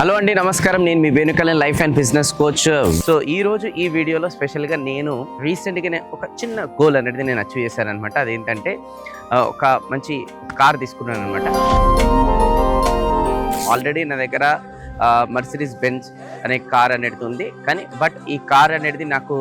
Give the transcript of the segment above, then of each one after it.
Hello అండి, నమస్కారం. నేను మీ Venukalan life and business coach. So ఈ రోజు ఈ వీడియోలో స్పెషల్గా నేను రీసెంట్గానే ఒక చిన్న గోల్ అనేది నేను అచీవ్ చేశాను అనమాట. అదేంటంటే ఒక మంచి కార్ తీసుకున్నాను అనమాట. ఆల్రెడీ నా దగ్గర మర్సిడీస్ బెంజ్ అనే కార్ అనేది ఉంది, కానీ బట్ ఈ కార్ అనేది నాకు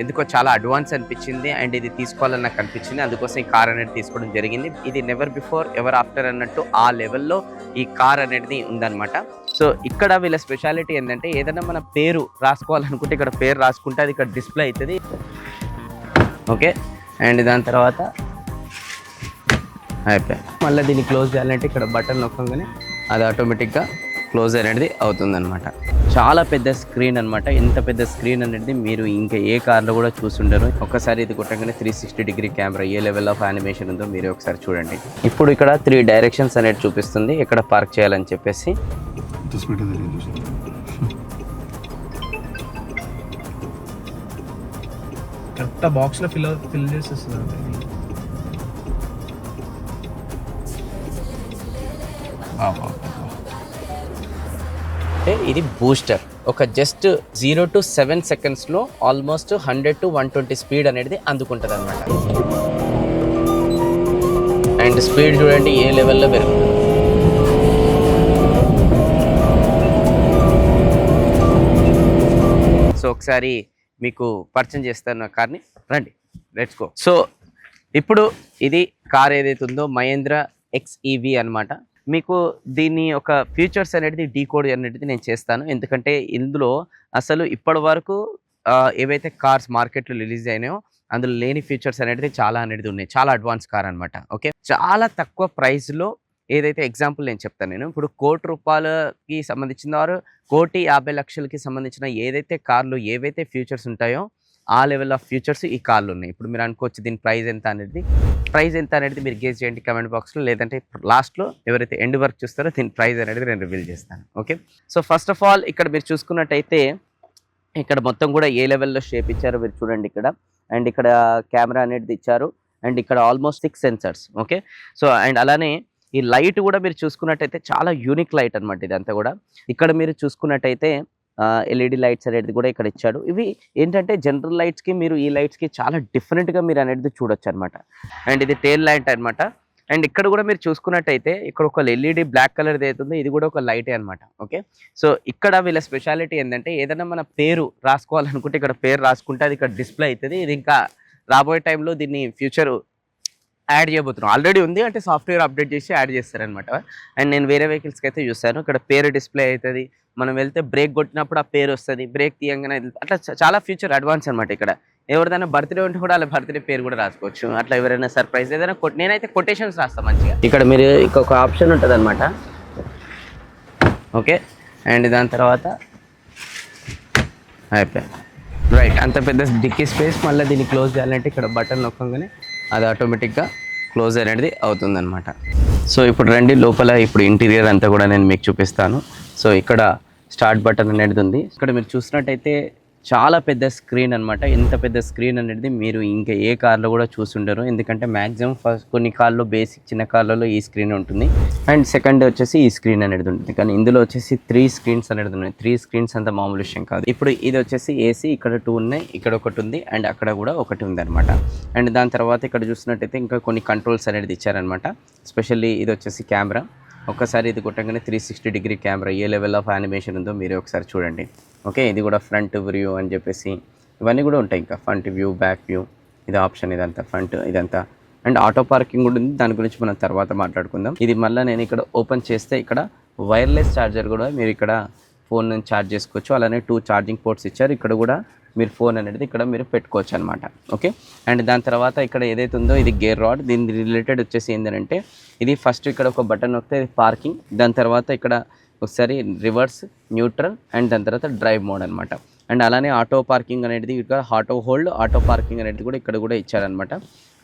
ఎందుకో చాలా అడ్వాన్స్ అనిపించింది అండ్ ఇది తీసుకోవాలని నాకు అనిపించింది. అందుకోసం ఈ కార్ అనేది తీసుకోవడం జరిగింది. ఇది నెవర్ బిఫోర్ ఎవర్ ఆఫ్టర్ అన్నట్టు ఆ లెవెల్లో ఈ కార్ అనేది ఉందన్నమాట. సో ఇక్కడ వీళ్ళ స్పెషాలిటీ ఏంటంటే ఏదైనా మన పేరు రాసుకోవాలనుకుంటే ఇక్కడ పేరు రాసుకుంటే అది ఇక్కడ డిస్ప్లే అవుతుంది. ఓకే, అండ్ దాని తర్వాత అయిపోయి మళ్ళీ దీన్ని క్లోజ్ చేయాలంటే ఇక్కడ బటన్ నొక్కగానే అది ఆటోమేటిక్గా క్లోజ్ అనేది అవుతుందన్నమాట. చాలా పెద్ద స్క్రీన్ అనమాట. ఇంత పెద్ద స్క్రీన్ అనేది మీరు ఇంకా ఏ కార్లో కూడా చూసుండరు. ఒక్కసారి ఇది కొట్టగానే 360 degree camera, A level of animation ఉందో మీరు ఒకసారి చూడండి. ఇప్పుడు ఇక్కడ 3 డైరెక్షన్స్ అనేది చూపిస్తుంది ఎక్కడ పార్క్ చేయాలని చెప్పేసి. కరెక్ట్ బాక్స్ లో ఫిల్ చేసేస్తుంది. అంటే ఇది బూస్టర్. ఒక జస్ట్ 0 to 7 సెకండ్స్లో ఆల్మోస్ట్ 100 to 120 స్పీడ్ అనేది అందుకుంటుంది అనమాట. అండ్ స్పీడ్ చూడండి ఏ లెవెల్లో పెరుగుతుంది. సో ఒకసారి మీకు పరిచయం చేస్తాను ఆ కార్ని, రండి, లెట్స్ గో. సో ఇప్పుడు ఇది కార్ ఏదైతే ఉందో మహేంద్ర XEV అనమాట. మీకు దీని ఒక ఫీచర్స్ అనేది డీకోడ్ అనేది నేను చేస్తాను. ఎందుకంటే ఇందులో అసలు ఇప్పటి వరకు ఏవైతే కార్స్ మార్కెట్లో రిలీజ్ అయినాయో అందులో లేని ఫీచర్స్ అనేది చాలా ఉన్నాయి. చాలా అడ్వాన్స్ కార్ అనమాట. ఓకే, చాలా తక్కువ ప్రైస్లో ఏదైతే ఎగ్జాంపుల్ నేను చెప్తాను. నేను ఇప్పుడు ₹1,00,00,000కి సంబంధించిన వారు 1,50,00,000కి సంబంధించిన ఏదైతే కార్లు ఏవైతే ఫీచర్స్ ఉంటాయో ఆ లెవెల్ ఆఫ్ ఫీచర్స్ ఈ కార్లు ఉన్నాయి. ఇప్పుడు మీరు అనుకోవచ్చు దీని ప్రైస్ ఎంత అనేది మీరు గేస్ చేయండి కమెంట్ బాక్స్లో, లేదంటే లాస్ట్లో ఎవరైతే ఎండ్ వర్క్ చూస్తారో దీని ప్రైస్ అనేది నేను రివీల్ చేస్తాను. Okay, so first of all ఇక్కడ మీరు చూసుకున్నట్టయితే ఇక్కడ మొత్తం కూడా ఏ లెవెల్లో షేప్ ఇచ్చారో మీరు చూడండి ఇక్కడ. అండ్ ఇక్కడ కెమెరా అనేది ఇచ్చారు అండ్ ఇక్కడ almost 6 sensors. Okay, so and అలానే ఈ లైట్ కూడా మీరు చూసుకున్నట్టయితే చాలా యూనిక్ లైట్ అనమాట ఇదంతా కూడా. ఇక్కడ మీరు చూసుకున్నట్టయితే LED లైట్స్ అనేది కూడా ఇక్కడ ఇచ్చాడు. ఇవి ఏంటంటే జనరల్ లైట్స్కి మీరు ఈ లైట్స్కి చాలా డిఫరెంట్గా మీరు అనేది చూడొచ్చు అనమాట. అండ్ ఇది టెయిల్ లైట్ అనమాట. అండ్ ఇక్కడ కూడా మీరు చూసుకున్నట్టయితే ఇక్కడ ఒక LED బ్లాక్ కలర్ అవుతుంది, ఇది కూడా ఒక లైటే అనమాట. ఓకే, సో ఇక్కడ వీళ్ళ స్పెషాలిటీ ఏంటంటే ఏదైనా మన పేరు రాసుకోవాలనుకుంటే ఇక్కడ పేరు రాసుకుంటే అది ఇక్కడ డిస్ప్లే అవుతుంది. ఇది ఇంకా రాబోయే టైంలో దీన్ని ఫ్యూచర్ యాడ్ చేయబోతున్నాం. ఆల్రెడీ ఉంది, అంటే సాఫ్ట్వేర్ అప్డేట్ చేసి యాడ్ చేస్తారనమాట. అండ్ నేను వేరే వెహికల్స్కి అయితే చూస్తాను, ఇక్కడ పేరు డిస్ప్లే అవుతుంది. మనం వెళ్తే బ్రేక్ కొట్టినప్పుడు ఆ పేరు వస్తుంది, బ్రేక్ తీయంగానే అట్లా చాలా ఫ్యూచర్ అడ్వాన్స్ అనమాట. ఇక్కడ ఎవరిదైనా బర్త్డే ఉంటే కూడా అలా బర్త్డే పేరు కూడా రాసుకోవచ్చు. అట్లా ఎవరైనా సర్ప్రైజ్ ఏదైనా నేనైతే కొటేషన్స్ రాస్తాను మంచిగా. ఇక్కడ మీరు ఇంకొక ఆప్షన్ ఉంటుంది అనమాట. ఓకే, అండ్ దాని తర్వాత అయిపోయి రైట్, అంత పెద్ద డిక్కీ స్పేస్. మళ్ళీ దీన్ని క్లోజ్ చేయాలంటే ఇక్కడ బటన్ నొక్కగానే అది ఆటోమేటిక్గా క్లోజ్ అనేది అవుతుందన్నమాట. సో ఇప్పుడు రండి లోపల, ఇప్పుడు ఇంటీరియర్ అంతా కూడా నేను మీకు చూపిస్తాను. సో ఇక్కడ స్టార్ట్ బటన్ అనేది ఉంది. ఇక్కడ మీరు చూసినట్టయితే చాలా పెద్ద స్క్రీన్ అనమాట. ఇంత పెద్ద స్క్రీన్ అనేది మీరు ఇంకా ఏ కార్లో కూడా చూసుండరు. ఎందుకంటే మ్యాక్సిమం ఫస్ట్ కొన్ని కార్లో బేసిక్ చిన్న కార్లలో ఈ స్క్రీన్ ఉంటుంది అండ్ సెకండ్ వచ్చేసి ఈ స్క్రీన్ అనేది ఉంటుంది. కానీ ఇందులో వచ్చేసి 3 స్క్రీన్స్ అనేది ఉన్నాయి. 3 స్క్రీన్స్ అంత మామూలు విషయం కాదు. ఇప్పుడు ఇది వచ్చేసి AC, ఇక్కడ 2 ఉన్నాయి, ఇక్కడ ఒకటి ఉంది అండ్ అక్కడ కూడా ఒకటి ఉంది అనమాట. అండ్ దాని తర్వాత ఇక్కడ చూసినట్టయితే ఇంకా కొన్ని కంట్రోల్స్ అనేది ఇచ్చారనమాట. స్పెషల్లీ ఇది వచ్చేసి కెమెరా. ఒక్కసారి ఇది కొట్టగానే 360 degree camera, A level of animation ఉందో మీరు ఒకసారి చూడండి. ఓకే, ఇది కూడా ఫ్రంట్ వ్యూ అని చెప్పేసి ఇవన్నీ కూడా ఉంటాయి. ఇంకా ఫ్రంట్ వ్యూ, బ్యాక్ వ్యూ, ఇది ఆప్షన్, ఇదంతా ఫ్రంట్, ఇదంతా. అండ్ ఆటో పార్కింగ్ కూడా ఉంది, దాని గురించి మనం తర్వాత మాట్లాడుకుందాం. ఇది మళ్ళీ నేను ఇక్కడ ఓపెన్ చేస్తే ఇక్కడ వైర్లెస్ ఛార్జర్ కూడా మీరు ఇక్కడ ఫోన్ నుంచి ఛార్జ్ చేసుకోవచ్చు. అలానే 2 ఛార్జింగ్ పోర్ట్స్ ఇచ్చారు. ఇక్కడ కూడా మీరు ఫోన్ అనేది ఇక్కడ మీరు పెట్టుకోవచ్చు అనమాట. ఓకే, అండ్ దాని తర్వాత ఇక్కడ ఏదైతే ఉందో ఇది గేర్ రాడ్. దీని రిలేటెడ్ వచ్చేసి ఏంటంటే ఇది ఫస్ట్ ఇక్కడ ఒక బటన్ నొక్కితే ఇది పార్కింగ్, దాని తర్వాత ఇక్కడ ఒకసారి రివర్స్, న్యూట్రల్ అండ్ దాని తర్వాత డ్రైవ్ మోడ్ అనమాట. అండ్ అలానే ఆటో పార్కింగ్ అనేది ఇక్కడ ఆటో హోల్డ్, ఆటో పార్కింగ్ అనేది కూడా ఇక్కడ కూడా ఇచ్చారనమాట.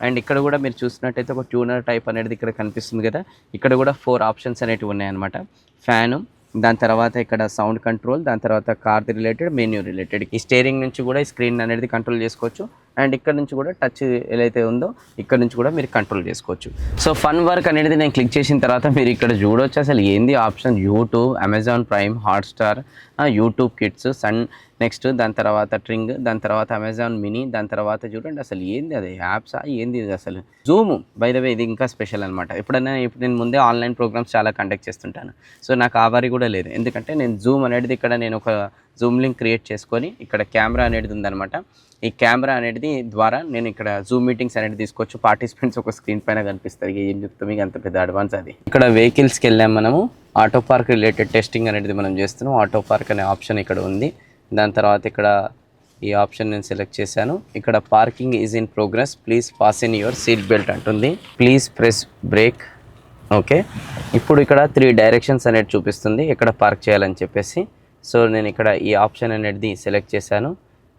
అండ్ ఇక్కడ కూడా మీరు చూసినట్టయితే ఒక ట్యూనర్ టైప్ అనేది ఇక్కడ కనిపిస్తుంది కదా. ఇక్కడ కూడా 4 ఆప్షన్స్ అనేవి ఉన్నాయన్నమాట. ఫ్యాను, దాని తర్వాత ఇక్కడ సౌండ్ కంట్రోల్, దాని తర్వాత కార్ రిలేటెడ్, మెన్యూ రిలేటెడ్. ఈ స్టీరింగ్ నుంచి కూడా ఈ స్క్రీన్ అనేది కంట్రోల్ చేసుకోవచ్చు. అండ్ ఇక్కడ నుంచి కూడా టచ్ ఏదైతే ఉందో ఇక్కడ నుంచి కూడా మీరు కంట్రోల్ చేసుకోవచ్చు. సో ఫన్ వర్క్ అనేది నేను క్లిక్ చేసిన తర్వాత మీరు ఇక్కడ చూడవచ్చు అసలు ఏంది option. YouTube, Amazon Prime, Hotstar, YouTube Kids, Sun, next దాని తర్వాత ట్రింగ్, దాని తర్వాత అమెజాన్ మినీ, దాని తర్వాత చూడండి అసలు ఏంది అది యాప్సా ఏంది ఇది అసలు. జూమ్ బై ద వే ఇది ఇంకా స్పెషల్ అనమాట. ఇప్పుడు నేను ముందే ఆన్లైన్ ప్రోగ్రామ్స్ చాలా కండక్ట్ చేస్తుంటాను. సో నాకు ఆ వరి కూడా లేదు, ఎందుకంటే నేను జూమ్ అనేది ఇక్కడ నేను ఒక జూమ్ లింక్ క్రియేట్ చేసుకొని ఇక్కడ కెమెరా అనేది ఉందన్నమాట. ఈ కెమెరా అనేది ద్వారా నేను ఇక్కడ జూమ్ మీటింగ్స్ అనేది తీసుకోవచ్చు. పార్టిసిపెంట్స్ ఒక స్క్రీన్ పైన కనిపిస్తారు. ఏం చెప్తాం మీకు అంత పెద్ద అడ్వాన్స్ అది. ఇక్కడ వెహికల్స్కి వెళ్ళాం మనము. ఆటో పార్క్ రిలేటెడ్ టెస్టింగ్ అనేది మనం చేస్తున్నాం. ఆటో పార్క్ అనే ఆప్షన్ ఇక్కడ ఉంది. దాని తర్వాత ఇక్కడ ఈ ఆప్షన్ నేను సెలెక్ట్ చేశాను. ఇక్కడ parking is in progress, please fasten your seat belt అంటుంది. Please press brake. ఓకే, ఇప్పుడు ఇక్కడ 3 డైరెక్షన్స్ అనేది చూపిస్తుంది ఎక్కడ పార్క్ చేయాలని చెప్పేసి. సో నేను ఇక్కడ ఈ ఆప్షన్ అనేది సెలెక్ట్ చేశాను.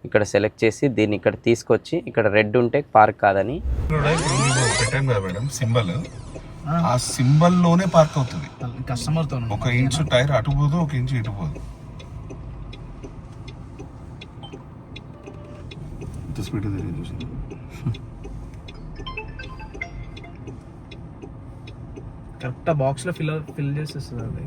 ఇక్కడ సెలెక్ట్ చేసి దీన్ని ఇక్కడ తీసుకొచ్చి ఇక్కడ రెడ్ ఉంటే పార్క్ కాదని పెట్టాం కదా మేడం సింబల్, ఆ సింబల్ లోనే పార్క్ అవుతుంది. కస్టమర్ తో 1 ఇంచు టైర్ అటు పోదు, 1 ఇంచు ఇటు పోదు. ఇంత స్పీడ్ చూసి కరెక్ట్ బాక్స్ లో ఫిల్ చేసేస్తుంది అది.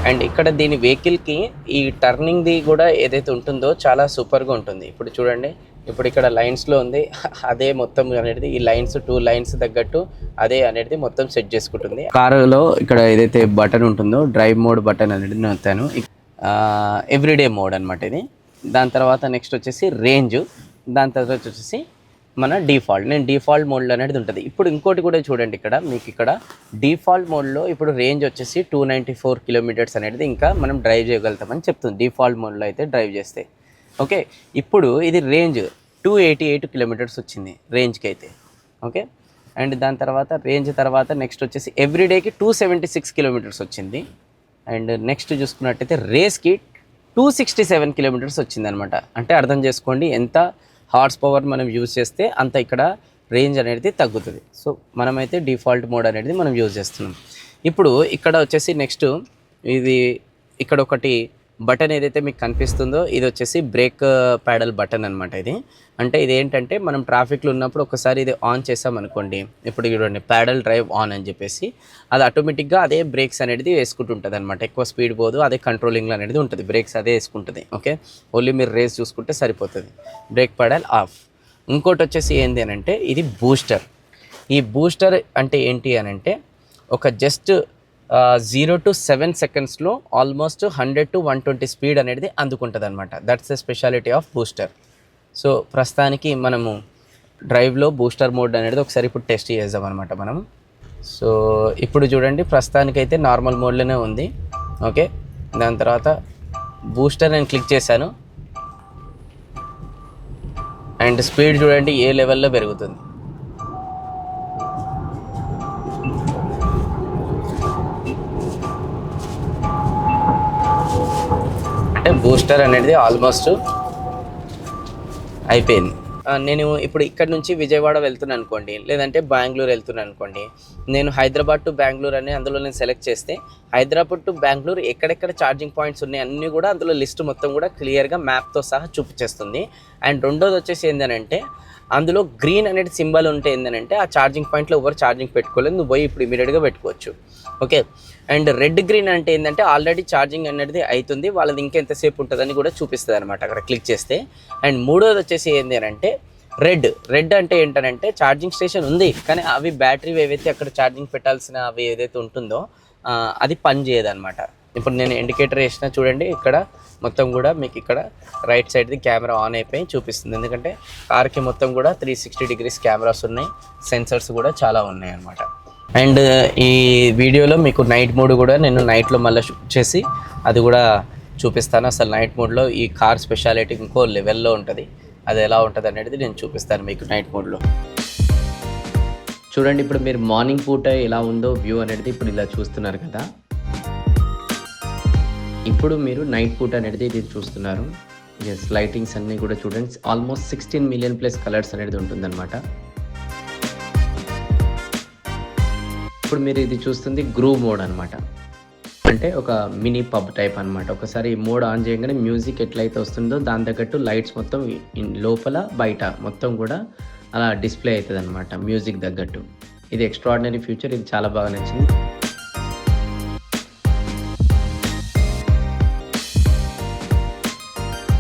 అండ్ ఇక్కడ దీని వెహికల్కి ఈ టర్నింగ్ది కూడా ఏదైతే ఉంటుందో చాలా సూపర్గా ఉంటుంది. ఇప్పుడు చూడండి, ఇప్పుడు ఇక్కడ లైన్స్లో ఉంది, అదే మొత్తం అనేది ఈ లైన్స్ 2 లైన్స్ తగ్గట్టు అదే అనేది మొత్తం సెట్ చేసుకుంటుంది. కారులో ఇక్కడ ఏదైతే బటన్ ఉంటుందో డ్రైవ్ మోడ్ బటన్ అనేది నొత్తాను. ఎవ్రీడే మోడ్ అనమాట ఇది. దాని తర్వాత నెక్స్ట్ వచ్చేసి రేంజ్, దాని తర్వాత వచ్చేసి మన డిఫాల్ట్. నేను డిఫాల్ట్ మోడ్లో అనేది ఉంటుంది. ఇప్పుడు ఇంకోటి కూడా చూడండి, ఇక్కడ మీకు ఇక్కడ డిఫాల్ట్ మోడ్లో ఇప్పుడు రేంజ్ వచ్చేసి 294 కిలోమీటర్స్ అనేది ఇంకా మనం డ్రైవ్ చేయగలుగుతామని చెప్తుంది డిఫాల్ట్ మోడ్లో అయితే డ్రైవ్ చేస్తే. ఓకే, ఇప్పుడు ఇది రేంజ్ 288 కిలోమీటర్స్ వచ్చింది రేంజ్కి అయితే. ఓకే, అండ్ దాని తర్వాత రేంజ్ తర్వాత నెక్స్ట్ వచ్చేసి ఎవ్రీడేకి 276 కిలోమీటర్స్ వచ్చింది. అండ్ నెక్స్ట్ చూసుకున్నట్టయితే రేస్కి 267 కిలోమీటర్స్ వచ్చింది అనమాట. అంటే అర్థం చేసుకోండి ఎంత హార్స్ పవర్ మనం యూజ్ చేస్తే అంత ఇక్కడ రేంజ్ అనేది తగ్గుతుంది. సో మనమైతే డిఫాల్ట్ మోడ్ అనేది మనం యూజ్ చేస్తున్నాం. ఇప్పుడు ఇక్కడ వచ్చేసి నెక్స్ట్ ఇది ఇక్కడ ఒకటి బటన్ ఏదైతే మీకు కనిపిస్తుందో ఇది వచ్చేసి బ్రేక్ ప్యాడల్ బటన్ అనమాట. ఇది అంటే ఇది ఏంటంటే మనం ట్రాఫిక్లో ఉన్నప్పుడు ఒకసారి ఇది ఆన్ చేసామనుకోండి, ఇప్పుడు చూడండి ప్యాడల్ డ్రైవ్ ఆన్ అని చెప్పేసి అది ఆటోమేటిక్గా అదే బ్రేక్స్ అనేది వేసుకుంటుంటుంది అనమాట. ఎక్కువ స్పీడ్ పోదు, అదే కంట్రోలింగ్లో అనేది ఉంటుంది, బ్రేక్స్ అదే వేసుకుంటుంది. ఓకే, ఓన్లీ మీరు రేస్ చూసుకుంటే సరిపోతుంది. Break ప్యాడల్ of. ఇంకోటి వచ్చేసి ఏంటి అని అంటే ఇది బూస్టర్. ఈ బూస్టర్ అంటే ఏంటి అని అంటే ఒక జస్ట్ 0 to 7 సెకండ్స్లో ఆల్మోస్ట్ 100 to 120 స్పీడ్ అనేది అందుకుంటుంది అనమాట. That's the speciality of booster. So ప్రస్తుతానికి మనము డ్రైవ్లో బూస్టర్ మోడ్ అనేది ఒకసారి ఇప్పుడు టెస్ట్ చేద్దాం అనమాట మనం. సో ఇప్పుడు చూడండి ప్రస్తుతానికైతే నార్మల్ మోడ్లోనే ఉంది. ఓకే, దాని తర్వాత బూస్టర్ నేను క్లిక్ చేశాను అండ్ స్పీడ్ చూడండి ఏ లెవెల్లో పెరుగుతుంది. అంటే బూస్టర్ అనేది ఆల్మోస్ట్ అయిపోయింది. నేను ఇప్పుడు ఇక్కడ నుంచి విజయవాడ వెళ్తున్నాను అనుకోండి, లేదంటే బెంగళూరు వెళ్తున్నాను అనుకోండి, నేను హైదరాబాద్ టు బెంగళూరు అని అందులో నేను సెలెక్ట్ చేస్తే హైదరాబాద్ టు బెంగళూరు ఎక్కడెక్కడ ఛార్జింగ్ పాయింట్స్ ఉన్నాయి అన్నీ కూడా అందులో లిస్ట్ మొత్తం కూడా క్లియర్గా మ్యాప్తో సహా చూపించేస్తుంది. అండ్ రెండోది వచ్చేసి ఏంటంటే అందులో గ్రీన్ అనేది సింబల్ ఉంటే ఏంటంటే ఆ ఛార్జింగ్ పాయింట్లో ఎవరు ఛార్జింగ్ పెట్టుకోలేదు, నువ్వు పోయి ఇప్పుడు ఇమీడియట్గా పెట్టుకోవచ్చు. ఓకే, అండ్ రెడ్ గ్రీన్ అంటే ఏంటంటే ఆల్రెడీ ఛార్జింగ్ అనేది అవుతుంది, వాళ్ళది ఇంకెంతసేపు ఉంటుందని కూడా చూపిస్తుంది అనమాట అక్కడ క్లిక్ చేస్తే. అండ్ మూడోది వచ్చేసి ఏంటి అని అంటే రెడ్ అంటే ఏంటంటే ఛార్జింగ్ స్టేషన్ ఉంది కానీ అవి బ్యాటరీ ఏవైతే అక్కడ ఛార్జింగ్ పెట్టాల్సిన అవి ఏదైతే ఉంటుందో అది పని చేయదన్నమాట. ఇప్పుడు నేను ఇండికేటర్ వేసినా చూడండి, ఇక్కడ మొత్తం కూడా మీకు ఇక్కడ రైట్ సైడ్ది కెమెరా ఆన్ అయిపోయి చూపిస్తుంది. ఎందుకంటే కార్కి మొత్తం కూడా 360 degrees కెమెరాస్ ఉన్నాయి, సెన్సర్స్ కూడా చాలా ఉన్నాయి అన్నమాట. అండ్ ఈ వీడియోలో మీకు నైట్ మోడ్ కూడా నేను నైట్లో మళ్ళీ షూట్ చేసి అది కూడా చూపిస్తాను. అసలు నైట్ మోడ్లో ఈ కార్ స్పెషాలిటీ ఇంకో లెవెల్లో ఉంటుంది, అది ఎలా ఉంటుంది అనేది నేను చూపిస్తాను మీకు నైట్ మోడ్లో. చూడండి ఇప్పుడు మీరు మార్నింగ్ పూట ఎలా ఉందో వ్యూ అనేది ఇప్పుడు ఇలా చూస్తున్నారు కదా, ఇప్పుడు మీరు నైట్ పూట అనేది ఇది చూస్తున్నారు. ఎస్, లైటింగ్స్ అన్నీ కూడా చూడండి, ఆల్మోస్ట్ 16 million+ కలర్స్ అనేది ఉంటుందన్నమాట. ఇప్పుడు మీరు ఇది చూస్తుంది గ్రూవ్ మోడ్ అనమాట, అంటే ఒక మినీ పబ్ టైప్ అనమాట. ఒకసారి మోడ్ ఆన్ చేయగానే మ్యూజిక్ ఎట్లయితే వస్తుందో దాని తగ్గట్టు లైట్స్ మొత్తం లోపల బయట మొత్తం కూడా అలా డిస్ప్లే అవుతుంది అనమాట మ్యూజిక్ తగ్గట్టు. ఇది ఎక్స్ట్రాడినరీ ఫీచర్, ఇది చాలా బాగా నచ్చింది.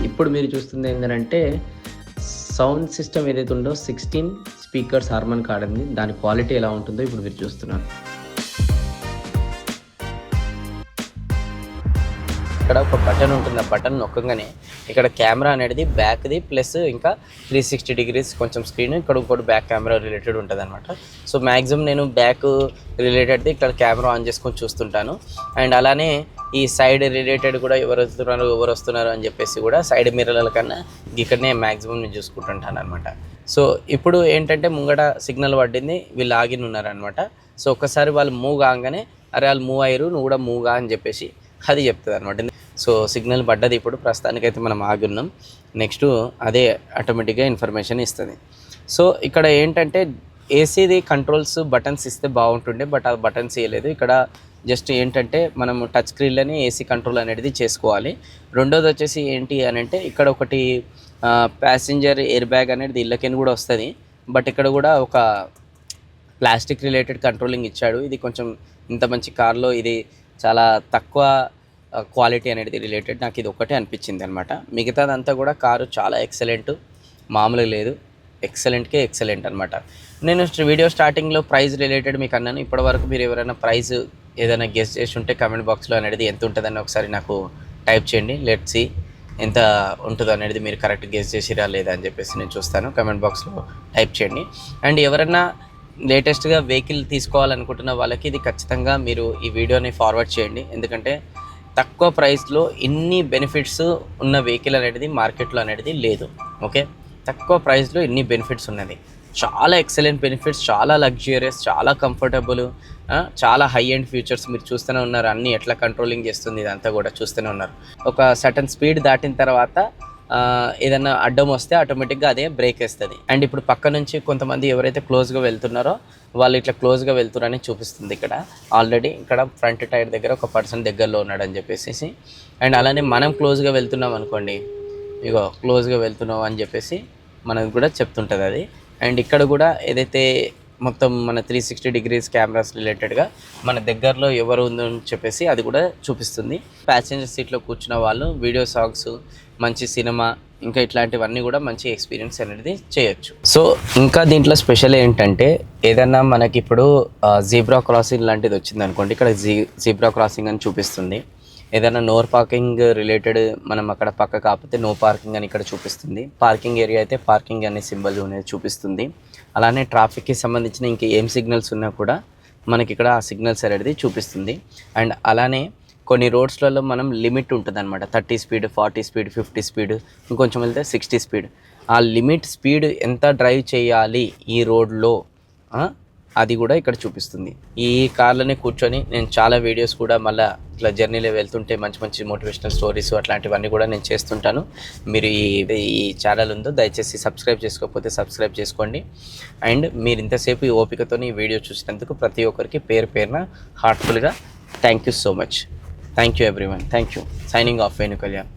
ఇప్పుడు మీరు చూస్తుంది ఏంటంటే సౌండ్ సిస్టమ్ ఏదైతే ఉందో 16 స్పీకర్స్ హార్మన్ కార్డ్ ఉంది, దాని క్వాలిటీ ఎలా ఉంటుందో ఇప్పుడు మీరు చూస్తున్నారు. ఇక్కడ ఒక బటన్ ఉంటుంది, ఆ బటన్ నొక్కగానే ఇక్కడ కెమెరా అనేది బ్యాక్ది ప్లస్ ఇంకా 360 డిగ్రీస్ కొంచెం స్క్రీన్, ఇక్కడ ఇంకోటి బ్యాక్ కెమెరా రిలేటెడ్ ఉంటుంది అనమాట. సో మ్యాక్సిమం నేను బ్యాక్ రిలేటెడ్ది ఇక్కడ కెమెరా ఆన్ చేసుకొని చూస్తుంటాను. అండ్ అలానే ఈ సైడ్ రిలేటెడ్ కూడా ఎవరు వస్తున్నారు అని చెప్పేసి కూడా సైడ్ మిర్రర్ల కన్నా ఇక్కడనే మ్యాక్సిమం నేను చూసుకుంటుంటాను అనమాట. సో ఇప్పుడు ఏంటంటే ముంగట సిగ్నల్ పడింది, వీళ్ళు ఆగిన ఉన్నారనమాట. సో ఒక్కసారి వాళ్ళు మూవ్ కాగానే అరే వాళ్ళు మూవ్ అయ్యారు నువ్వు కూడా మూవ్ గా అని చెప్పేసి అది చెప్తుంది అనమాట. సో సిగ్నల్ పడ్డది, ఇప్పుడు ప్రస్తుతానికైతే మనం ఆగి ఉన్నాం. నెక్స్ట్ అదే ఆటోమేటిక్గా ఇన్ఫర్మేషన్ ఇస్తుంది. సో ఇక్కడ ఏంటంటే ఏసీది కంట్రోల్స్ బటన్స్ ఇస్తే బాగుంటుండే, బట్ ఆ బటన్స్ ఇవ్వలేదు. ఇక్కడ జస్ట్ ఏంటంటే మనం టచ్ స్క్రీన్లోనే ఏసీ కంట్రోల్ అనేది చేసుకోవాలి. రెండోది వచ్చేసి ఏంటి అని అంటే ఇక్కడ ఒకటి ప్యాసింజర్ ఎయిర్ బ్యాగ్ అనేది ఇళ్ళకని కూడా వస్తుంది, బట్ ఇక్కడ కూడా ఒక ప్లాస్టిక్ రిలేటెడ్ కంట్రోలింగ్ ఇచ్చాడు. ఇది కొంచెం ఇంత మంచి కార్లో ఇది చాలా తక్కువ క్వాలిటీ అనేది రిలేటెడ్ నాకు ఇది ఒకటే అనిపించింది అనమాట. మిగతాదంతా కూడా కారు చాలా ఎక్సలెంట్, మామూలుగా లేదు, ఎక్సలెంట్కే ఎక్సలెంట్ అనమాట. నేను వీడియో స్టార్టింగ్లో ప్రైస్ రిలేటెడ్ మీకు అన్నాను. ఇప్పటివరకు మీరు ఎవరైనా ప్రైస్ ఏదైనా గెస్ చేసి ఉంటే కమెంట్ బాక్స్లో అనేది ఎంత ఉంటుందని ఒకసారి నాకు టైప్ చేయండి. లెట్స్ సీ ఎంత ఉంటుందో అనేది మీరు కరెక్ట్ గెస్ చేసిరా లేదా అని చెప్పేసి నేను చూస్తాను. కమెంట్ బాక్స్లో టైప్ చేయండి. అండ్ ఎవరైనా లేటెస్ట్గా వెహికల్ తీసుకోవాలనుకుంటున్న వాళ్ళకి ఇది ఖచ్చితంగా మీరు ఈ వీడియోని ఫార్వర్డ్ చేయండి. ఎందుకంటే తక్కువ ప్రైస్లో ఇన్ని బెనిఫిట్స్ ఉన్న వెహికల్ అనేది మార్కెట్లో అనేది లేదు. ఓకే, తక్కువ ప్రైస్లో ఇన్ని బెనిఫిట్స్ ఉన్నది, చాలా ఎక్సలెంట్ బెనిఫిట్స్, చాలా లగ్జరియస్, చాలా కంఫర్టబుల్, చాలా హై ఎండ్ ఫీచర్స్ మీరు చూస్తూనే ఉన్నారు. అన్నీ ఎట్లా కంట్రోలింగ్ చేస్తుంది ఇదంతా కూడా చూస్తూనే ఉన్నారు. ఒక సర్టన్ స్పీడ్ దాటిన తర్వాత ఏదైనా అడ్డం వస్తే ఆటోమేటిక్గా అదే బ్రేక్ వేస్తుంది. అండ్ ఇప్పుడు పక్క నుంచి కొంతమంది ఎవరైతే క్లోజ్గా వెళ్తున్నారో వాళ్ళు ఇట్లా క్లోజ్గా వెళ్తున్నారని చూపిస్తుంది. ఇక్కడ ఆల్రెడీ ఇక్కడ ఫ్రంట్ టైర్ దగ్గర ఒక పర్సన్ దగ్గరలో ఉన్నాడని చెప్పేసి. అండ్ అలానే మనం క్లోజ్గా వెళ్తున్నాం అనుకోండి, ఇగో క్లోజ్గా వెళ్తున్నాం అని చెప్పేసి మనకు కూడా చెప్తుంటుంది అది. అండ్ ఇక్కడ కూడా ఏదైతే మొత్తం మన 360 డిగ్రీస్ కెమెరాస్ రిలేటెడ్గా మన దగ్గరలో ఎవరు ఉందని చెప్పేసి అది కూడా చూపిస్తుంది. ప్యాసింజర్ సీట్లో కూర్చున్న వాళ్ళు వీడియో సాంగ్స్, మంచి సినిమా, ఇంకా ఇట్లాంటివన్నీ కూడా మంచి ఎక్స్పీరియన్స్ అనేది చేయొచ్చు. సో ఇంకా దీంట్లో స్పెషల్ ఏంటంటే ఏదన్నా మనకి ఇప్పుడు జీబ్రా క్రాసింగ్ లాంటిది వచ్చింది అనుకోండి, ఇక్కడ జీబ్రా క్రాసింగ్ అని చూపిస్తుంది. ఏదైనా నో పార్కింగ్ రిలేటెడ్ మనం అక్కడ పక్క కాకపోతే నో పార్కింగ్ అని ఇక్కడ చూపిస్తుంది. పార్కింగ్ ఏరియా అయితే పార్కింగ్ అనే సింబల్ అనేది చూపిస్తుంది. అలానే ట్రాఫిక్కి సంబంధించిన ఇంకా ఏం సిగ్నల్స్ ఉన్నా కూడా మనకి ఇక్కడ ఆ సిగ్నల్స్ అనేది చూపిస్తుంది. అండ్ అలానే కొన్ని రోడ్స్లలో మనం లిమిట్ ఉంటుంది అనమాట, 30 స్పీడ్, 40 స్పీడ్, 50 స్పీడ్, ఇంకొంచెం వెళ్తే 60 స్పీడ్. ఆ లిమిట్ స్పీడ్ ఎంత డ్రైవ్ చేయాలి ఈ రోడ్లో అది కూడా ఇక్కడ చూపిస్తుంది. ఈ కార్లోనే కూర్చొని నేను చాలా వీడియోస్ కూడా మళ్ళీ ఇట్లా జర్నీలో వెళ్తుంటే మంచి మంచి మోటివేషనల్ స్టోరీస్ అట్లాంటివన్నీ కూడా నేను చేస్తుంటాను. మీరు ఈ ఛానల్ ఉందో దయచేసి సబ్స్క్రైబ్ చేసుకోకపోతే సబ్స్క్రైబ్ చేసుకోండి. అండ్ మీరు ఇంతసేపు ఈ ఓపికతో ఈ వీడియో చూసినందుకు ప్రతి ఒక్కరికి పేరు పేరున హార్ట్ఫుల్గా thank you so much. Thank you everyone. Thank you. Signing off Venu Kalyan.